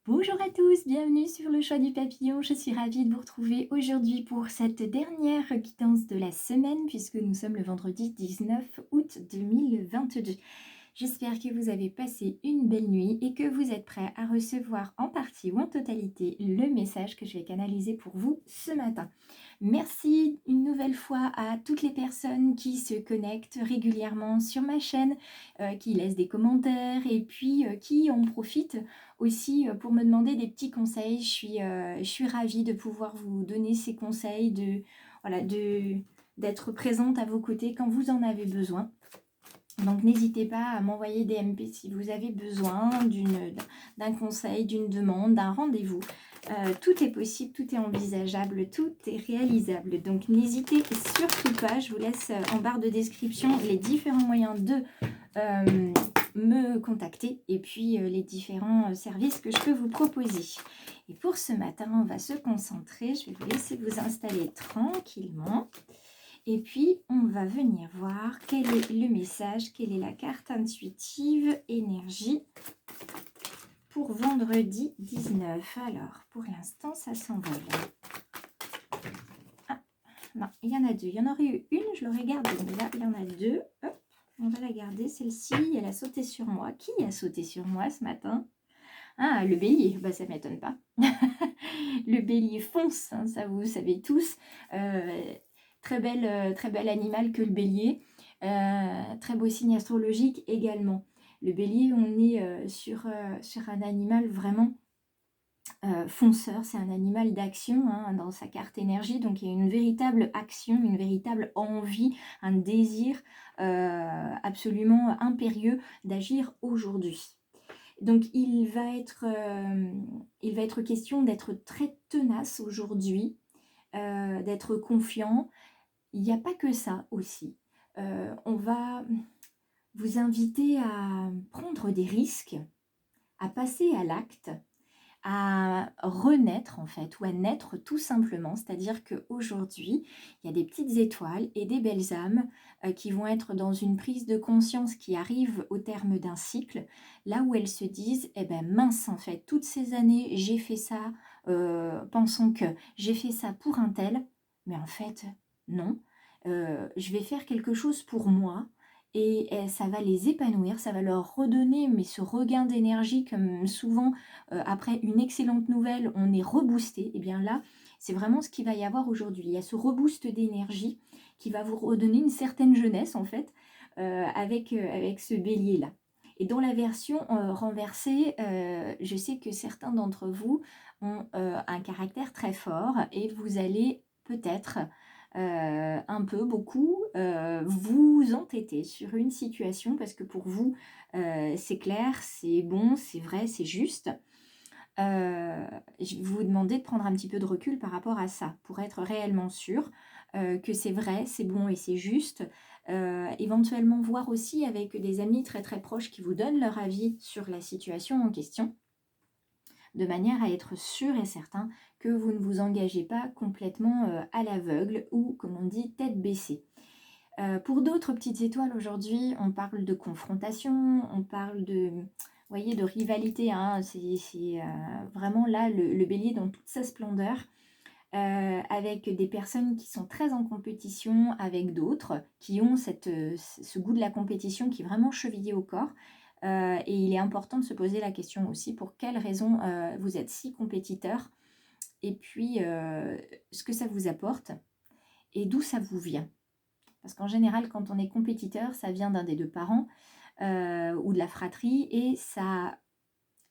Bonjour à tous, bienvenue sur le choix du papillon. Je suis ravie de vous retrouver aujourd'hui pour cette dernière guidance de la semaine puisque nous sommes le vendredi 19 août 2022. J'espère que vous avez passé une belle nuit et que vous êtes prêts à recevoir en partie ou en totalité le message que je vais canaliser pour vous ce matin. Merci une nouvelle fois à toutes les personnes qui se connectent régulièrement sur ma chaîne, qui laissent des commentaires et puis qui en profitent aussi pour me demander des petits conseils. Je suis ravie de pouvoir vous donner ces conseils, d'être présente à vos côtés quand vous en avez besoin. Donc n'hésitez pas à m'envoyer des MP si vous avez besoin d'un conseil, d'une demande, d'un rendez-vous. Tout est possible, tout est envisageable, tout est réalisable. Donc n'hésitez surtout pas, je vous laisse en barre de description les différents moyens de me contacter et puis les différents services que je peux vous proposer. Et pour ce matin, on va se concentrer. Je vais vous laisser vous installer tranquillement. Et puis, on va venir voir quel est le message, quelle est la carte intuitive énergie pour vendredi 19. Alors, pour l'instant, ça s'envole. Ah, non, il y en a deux. Il y en aurait eu une, je l'aurais gardée. Mais là, il y en a deux. Hop, on va la garder. Celle-ci, elle a sauté sur moi. Qui a sauté sur moi ce matin? Ah, le bélier. Bah, ça ne m'étonne pas. Le bélier fonce, hein, ça vous savez tous. Très bel animal que le bélier. Très beau signe astrologique également. Le bélier, on est sur un animal vraiment fonceur. C'est un animal d'action hein, dans sa carte énergie. Donc il y a une véritable action, une véritable envie, un désir absolument impérieux d'agir aujourd'hui. Donc il va être question d'être très tenace aujourd'hui, d'être confiant. Il n'y a pas que ça aussi. On va vous inviter à prendre des risques, à passer à l'acte, à renaître en fait, ou à naître tout simplement. C'est-à-dire qu'aujourd'hui, il y a des petites étoiles et des belles âmes qui vont être dans une prise de conscience qui arrive au terme d'un cycle, là où elles se disent, eh ben mince en fait, toutes ces années j'ai fait ça, pensons que j'ai fait ça pour un tel, mais en fait non, je vais faire quelque chose pour moi, et ça va les épanouir, ça va leur redonner mais ce regain d'énergie comme souvent après une excellente nouvelle, on est reboosté. Et bien là, c'est vraiment ce qu'il va y avoir aujourd'hui. Il y a ce reboost d'énergie qui va vous redonner une certaine jeunesse en fait avec ce bélier-là. Et dans la version renversée, je sais que certains d'entre vous ont un caractère très fort et vous allez peut-être un peu, beaucoup, vous entêter sur une situation parce que pour vous, c'est clair, c'est bon, c'est vrai, c'est juste. Je vais vous demander de prendre un petit peu de recul par rapport à ça, pour être réellement sûr que c'est vrai, c'est bon et c'est juste. Éventuellement voir aussi avec des amis très très proches qui vous donnent leur avis sur la situation en question, de manière à être sûr et certain que vous ne vous engagez pas complètement à l'aveugle ou, comme on dit, tête baissée. Pour d'autres petites étoiles aujourd'hui, on parle de confrontation, on parle de, vous voyez, de rivalité. Hein, c'est vraiment là le bélier dans toute sa splendeur, avec des personnes qui sont très en compétition avec d'autres, qui ont ce goût de la compétition qui est vraiment chevillé au corps. Et il est important de se poser la question aussi pour quelles raisons vous êtes si compétiteur, et puis ce que ça vous apporte et d'où ça vous vient. Parce qu'en général, quand on est compétiteur, ça vient d'un des deux parents ou de la fratrie, et ça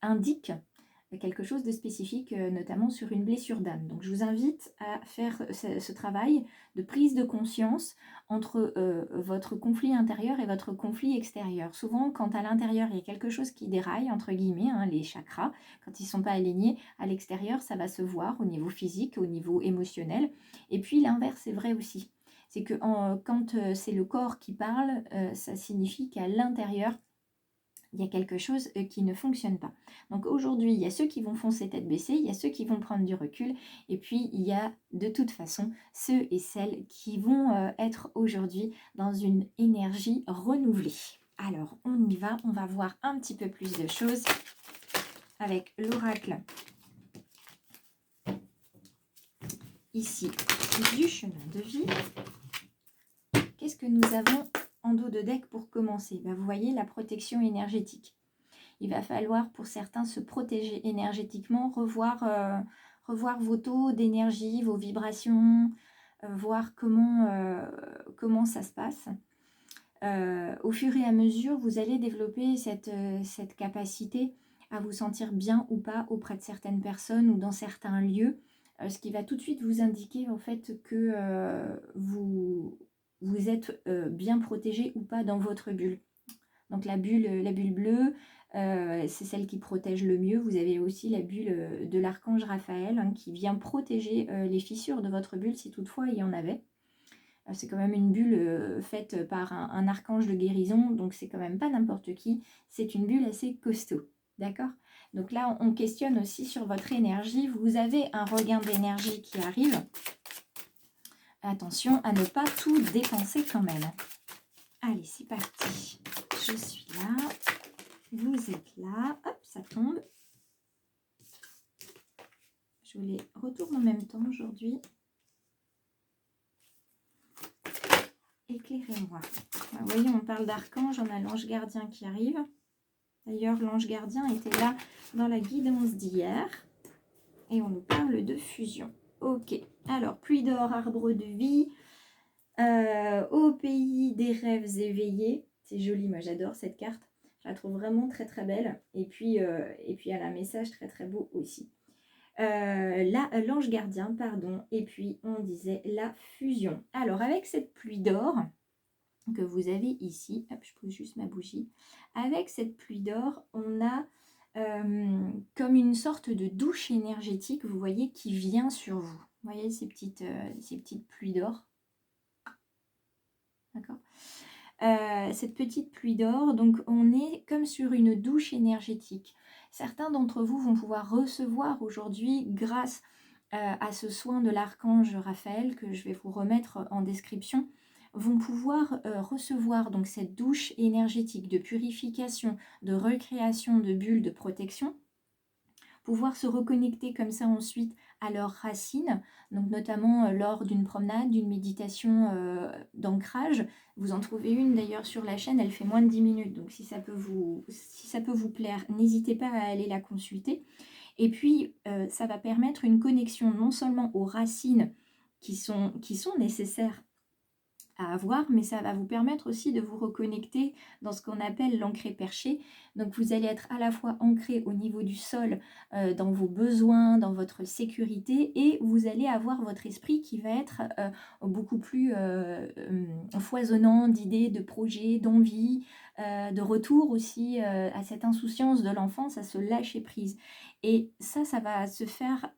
indique quelque chose de spécifique, notamment sur une blessure d'âme. Donc je vous invite à faire ce travail de prise de conscience entre votre conflit intérieur et votre conflit extérieur. Souvent, quand à l'intérieur, il y a quelque chose qui déraille, entre guillemets, hein, les chakras, quand ils ne sont pas alignés, à l'extérieur, ça va se voir au niveau physique, au niveau émotionnel. Et puis l'inverse est vrai aussi. C'est que quand c'est le corps qui parle, ça signifie qu'à l'intérieur, il y a quelque chose qui ne fonctionne pas. Donc aujourd'hui, il y a ceux qui vont foncer tête baissée, il y a ceux qui vont prendre du recul, et puis il y a de toute façon ceux et celles qui vont être aujourd'hui dans une énergie renouvelée. Alors on y va, on va voir un petit peu plus de choses. avec l'oracle ici du chemin de vie. Qu'est-ce que nous avons en dos de deck pour commencer? Vous voyez la protection énergétique. Il va falloir pour certains se protéger énergétiquement, revoir vos taux d'énergie, vos vibrations, voir comment ça se passe. Au fur et à mesure, vous allez développer cette capacité à vous sentir bien ou pas auprès de certaines personnes ou dans certains lieux, ce qui va tout de suite vous indiquer en fait que vous êtes bien protégé ou pas dans votre bulle. Donc la bulle bleue, c'est celle qui protège le mieux. Vous avez aussi la bulle de l'archange Raphaël hein, qui vient protéger les fissures de votre bulle si toutefois il y en avait. C'est quand même une bulle faite par un archange de guérison, donc c'est quand même pas n'importe qui. C'est une bulle assez costaud, d'accord? Donc là, on questionne aussi sur votre énergie. Vous avez un regain d'énergie qui arrive. Attention à ne pas tout dépenser quand même. Allez, c'est parti. Je suis là. Vous êtes là. Hop, ça tombe. Je les retourne en même temps aujourd'hui. Éclairez-moi. Vous voyez, on parle d'archange, on a l'ange gardien qui arrive. D'ailleurs, l'ange gardien était là dans la guidance d'hier. Et on nous parle de fusion. Ok, alors, pluie d'or, arbre de vie, au pays des rêves éveillés. C'est joli, moi j'adore cette carte. Je la trouve vraiment très très belle. Et puis elle a un message très très beau aussi. L'ange gardien, pardon. Et puis on disait la fusion. Alors, avec cette pluie d'or que vous avez ici, hop, je pose juste ma bougie. Avec cette pluie d'or, on a comme une sorte de douche énergétique, vous voyez, qui vient sur vous. Vous voyez ces petites pluies d'or. D'accord. Cette petite pluie d'or, donc on est comme sur une douche énergétique. Certains d'entre vous vont pouvoir recevoir aujourd'hui, grâce à ce soin de l'archange Raphaël, que je vais vous remettre en description, vont pouvoir recevoir donc cette douche énergétique de purification, de recréation de bulles de protection, pouvoir se reconnecter comme ça ensuite à leurs racines, donc notamment lors d'une promenade, d'une méditation d'ancrage. Vous en trouvez une d'ailleurs sur la chaîne, elle fait moins de 10 minutes, donc si ça peut vous plaire, n'hésitez pas à aller la consulter. Et puis, ça va permettre une connexion non seulement aux racines qui sont nécessaires à avoir, mais ça va vous permettre aussi de vous reconnecter dans ce qu'on appelle l'ancré perché. Donc vous allez être à la fois ancré au niveau du sol, dans vos besoins, dans votre sécurité, et vous allez avoir votre esprit qui va être beaucoup plus foisonnant d'idées, de projets, d'envies, de retour aussi à cette insouciance de l'enfance, à se lâcher prise. Et ça va se faire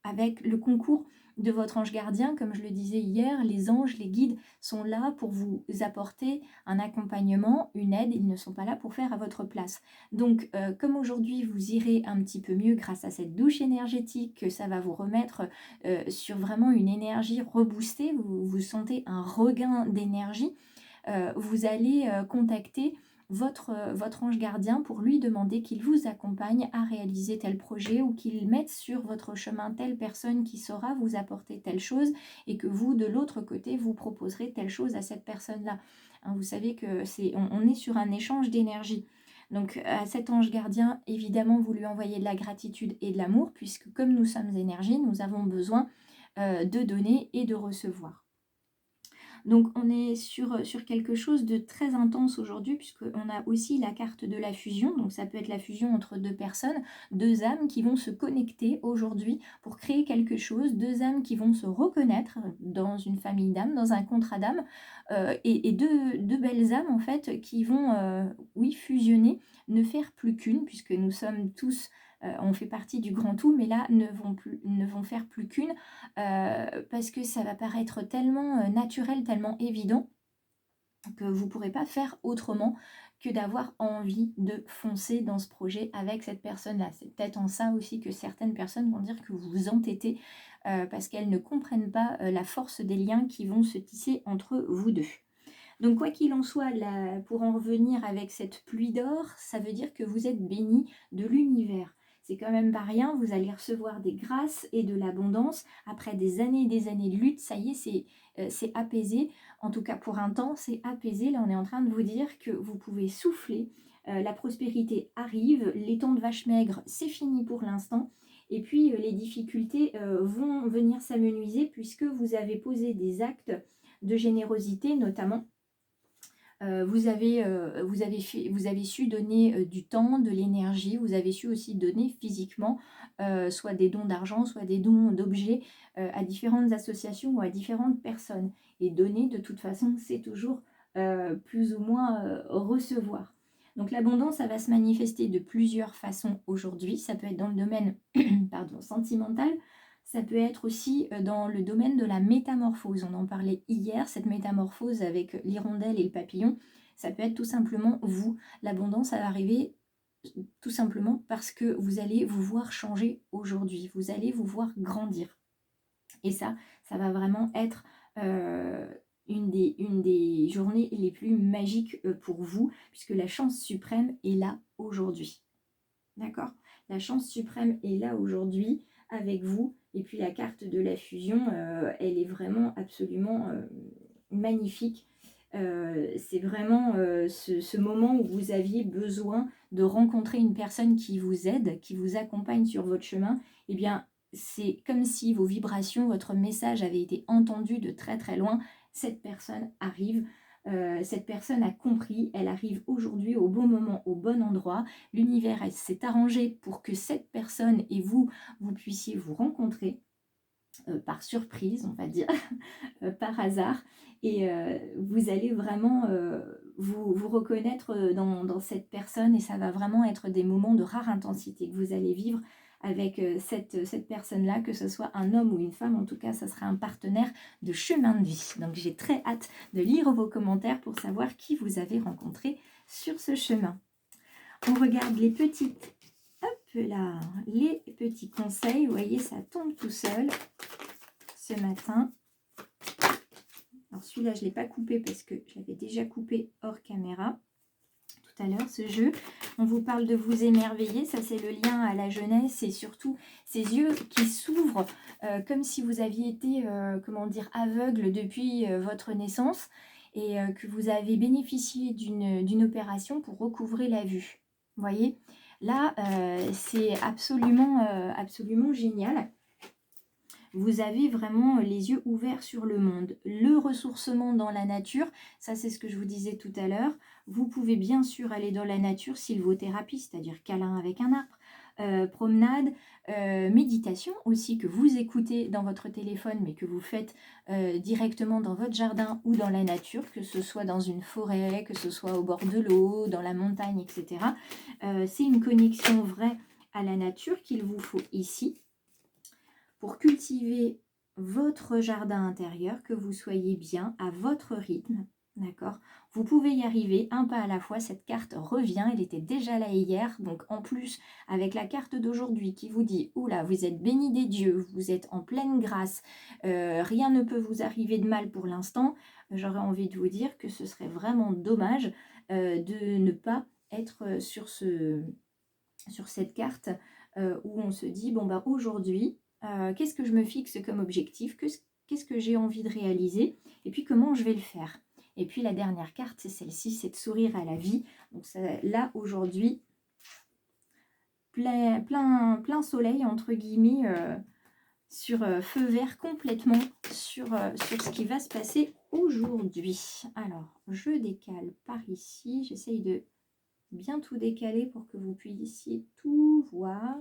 avec le concours de votre ange gardien. Comme je le disais hier, les anges, les guides sont là pour vous apporter un accompagnement, une aide. Ils ne sont pas là pour faire à votre place. Donc, comme aujourd'hui, vous irez un petit peu mieux grâce à cette douche énergétique, que ça va vous remettre sur vraiment une énergie reboostée, vous sentez un regain d'énergie, vous allez contacter votre ange gardien pour lui demander qu'il vous accompagne à réaliser tel projet ou qu'il mette sur votre chemin telle personne qui saura vous apporter telle chose et que vous, de l'autre côté, vous proposerez telle chose à cette personne-là. Hein, vous savez que on est sur un échange d'énergie. Donc à cet ange gardien, évidemment, vous lui envoyez de la gratitude et de l'amour puisque comme nous sommes énergie, nous avons besoin de donner et de recevoir. Donc on est sur quelque chose de très intense aujourd'hui puisqu'on a aussi la carte de la fusion. Donc ça peut être la fusion entre deux personnes, deux âmes qui vont se connecter aujourd'hui pour créer quelque chose, deux âmes qui vont se reconnaître dans une famille d'âmes, dans un contrat d'âmes, et deux belles âmes en fait qui vont, oui, fusionner, ne faire plus qu'une puisque nous sommes tous... on fait partie du grand tout, mais là ne vont faire plus qu'une parce que ça va paraître tellement naturel, tellement évident que vous ne pourrez pas faire autrement que d'avoir envie de foncer dans ce projet avec cette personne-là. C'est peut-être en ça aussi que certaines personnes vont dire que vous vous entêtez parce qu'elles ne comprennent pas la force des liens qui vont se tisser entre vous deux. Donc quoi qu'il en soit, là, pour en revenir avec cette pluie d'or, ça veut dire que vous êtes béni de l'univers. c'est quand même pas rien. Vous allez recevoir des grâces et de l'abondance. Après des années et des années de lutte, ça y est, c'est apaisé. En tout cas, pour un temps, c'est apaisé. Là, on est en train de vous dire que vous pouvez souffler. La prospérité arrive. Les temps de vache maigre, c'est fini pour l'instant. Et puis, les difficultés vont venir s'amenuiser puisque vous avez posé des actes de générosité, notamment. Vous avez su donner du temps, de l'énergie, vous avez su aussi donner physiquement, soit des dons d'argent, soit des dons d'objets à différentes associations ou à différentes personnes. Et donner, de toute façon, c'est toujours plus ou moins recevoir. Donc l'abondance, ça va se manifester de plusieurs façons aujourd'hui. Ça peut être dans le domaine pardon, sentimental, ça peut être aussi dans le domaine de la métamorphose. On en parlait hier, cette métamorphose avec l'hirondelle et le papillon. Ça peut être tout simplement vous. L'abondance, ça va arriver tout simplement parce que vous allez vous voir changer aujourd'hui. Vous allez vous voir grandir. Et ça va vraiment être une des journées les plus magiques pour vous, puisque la chance suprême est là aujourd'hui. D'accord? La chance suprême est là aujourd'hui avec vous. Et puis la carte de la fusion, elle est vraiment absolument magnifique. C'est vraiment ce moment où vous aviez besoin de rencontrer une personne qui vous aide, qui vous accompagne sur votre chemin. Eh bien, c'est comme si vos vibrations, votre message avait été entendu de très très loin. Cette personne arrive. Cette personne a compris, elle arrive aujourd'hui au bon moment, au bon endroit. L'univers s'est arrangé pour que cette personne et vous puissiez vous rencontrer par surprise, on va dire, par hasard. Et vous allez vraiment vous reconnaître dans cette personne et ça va vraiment être des moments de rare intensité que vous allez vivre avec cette personne-là, que ce soit un homme ou une femme, en tout cas, ça sera un partenaire de chemin de vie. Donc j'ai très hâte de lire vos commentaires pour savoir qui vous avez rencontré sur ce chemin. On regarde les petites, hop là, les petits conseils. Vous voyez, ça tombe tout seul ce matin. Alors celui-là, je ne l'ai pas coupé parce que je l'avais déjà coupé hors caméra tout à l'heure, ce jeu. On vous parle de vous émerveiller, ça c'est le lien à la jeunesse et surtout ces yeux qui s'ouvrent comme si vous aviez été, comment dire, aveugle depuis votre naissance et que vous avez bénéficié d'une opération pour recouvrer la vue. Vous voyez, là, c'est absolument génial. Vous avez vraiment les yeux ouverts sur le monde. Le ressourcement dans la nature, ça c'est ce que je vous disais tout à l'heure. Vous pouvez bien sûr aller dans la nature, sylvothérapie, c'est-à-dire câlin avec un arbre, promenade, méditation aussi que vous écoutez dans votre téléphone mais que vous faites directement dans votre jardin ou dans la nature, que ce soit dans une forêt, que ce soit au bord de l'eau, dans la montagne, etc. C'est une connexion vraie à la nature qu'il vous faut ici. Pour cultiver votre jardin intérieur, que vous soyez bien à votre rythme, d'accord? Vous pouvez y arriver un pas à la fois. Cette carte revient, elle était déjà là hier, donc en plus avec la carte d'aujourd'hui qui vous dit, oula, vous êtes béni des dieux, vous êtes en pleine grâce, rien ne peut vous arriver de mal pour l'instant, j'aurais envie de vous dire que ce serait vraiment dommage de ne pas être sur cette carte où on se dit, bon bah aujourd'hui, qu'est-ce que je me fixe comme objectif, qu'est-ce que j'ai envie de réaliser, et puis comment je vais le faire. Et puis la dernière carte, c'est celle-ci, c'est de sourire à la vie. Donc ça, là, aujourd'hui, plein soleil, entre guillemets, sur feu vert complètement, sur ce qui va se passer aujourd'hui. Alors, je décale par ici, j'essaye de bien tout décaler pour que vous puissiez tout voir.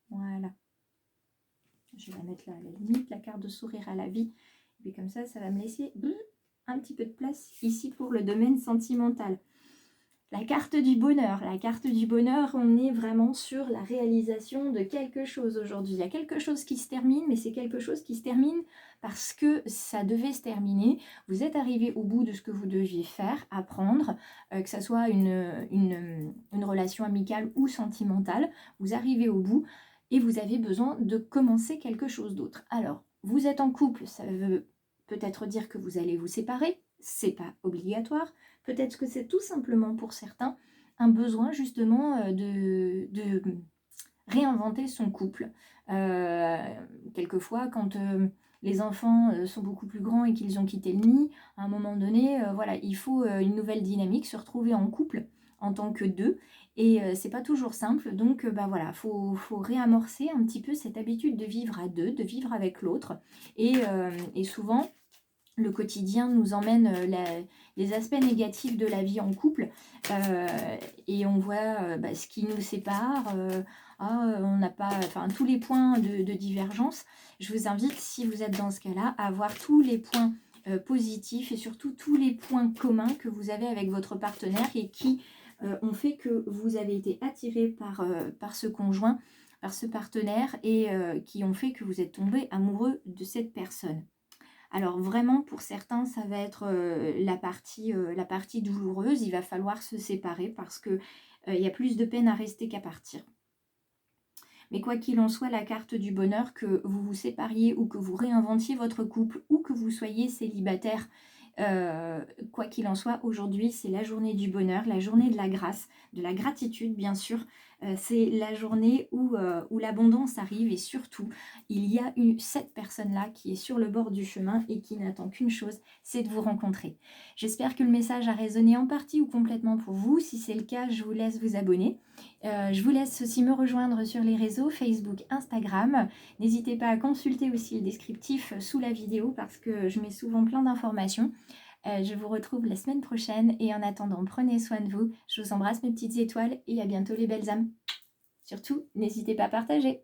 Voilà. Je vais la mettre là à la limite, la carte de sourire à la vie. Et puis comme ça, ça va me laisser un petit peu de place ici pour le domaine sentimental. La carte du bonheur. La carte du bonheur, on est vraiment sur la réalisation de quelque chose aujourd'hui. Il y a quelque chose qui se termine, mais c'est quelque chose qui se termine parce que ça devait se terminer. Vous êtes arrivé au bout de ce que vous deviez faire, apprendre, que ce soit une relation amicale ou sentimentale. Vous arrivez au bout. Et vous avez besoin de commencer quelque chose d'autre. Alors, vous êtes en couple, ça veut peut-être dire que vous allez vous séparer, c'est pas obligatoire. Peut-être que c'est tout simplement pour certains un besoin justement réinventer son couple. Quelquefois, quand les enfants sont beaucoup plus grands et qu'ils ont quitté le nid, à un moment donné, voilà, il faut une nouvelle dynamique, se retrouver en couple en tant que deux. Et c'est pas toujours simple, donc bah voilà, faut réamorcer un petit peu cette habitude de vivre à deux, de vivre avec l'autre. Et souvent, le quotidien nous emmène les aspects négatifs de la vie en couple et on voit bah, ce qui nous sépare, on n'a pas, enfin tous les points de divergence. Je vous invite, si vous êtes dans ce cas-là, à voir tous les points positifs et surtout tous les points communs que vous avez avec votre partenaire et qui ont fait que vous avez été attiré par ce conjoint, par ce partenaire et qui ont fait que vous êtes tombé amoureux de cette personne. Alors vraiment, pour certains, ça va être la partie douloureuse. Il va falloir se séparer parce que il y a plus de peine à rester qu'à partir. Mais quoi qu'il en soit, la carte du bonheur, que vous vous sépariez ou que vous réinventiez votre couple ou que vous soyez célibataire, quoi qu'il en soit, aujourd'hui, c'est la journée du bonheur, la journée de la grâce, de la gratitude, bien sûr. C'est la journée où l'abondance arrive et surtout, il y a cette personne-là qui est sur le bord du chemin et qui n'attend qu'une chose, c'est de vous rencontrer. J'espère que le message a résonné en partie ou complètement pour vous. Si c'est le cas, je vous laisse vous abonner. Je vous laisse aussi me rejoindre sur les réseaux Facebook, Instagram. N'hésitez pas à consulter aussi le descriptif sous la vidéo parce que je mets souvent plein d'informations. Je vous retrouve la semaine prochaine et en attendant, prenez soin de vous. Je vous embrasse mes petites étoiles et à bientôt les belles âmes. Surtout, n'hésitez pas à partager.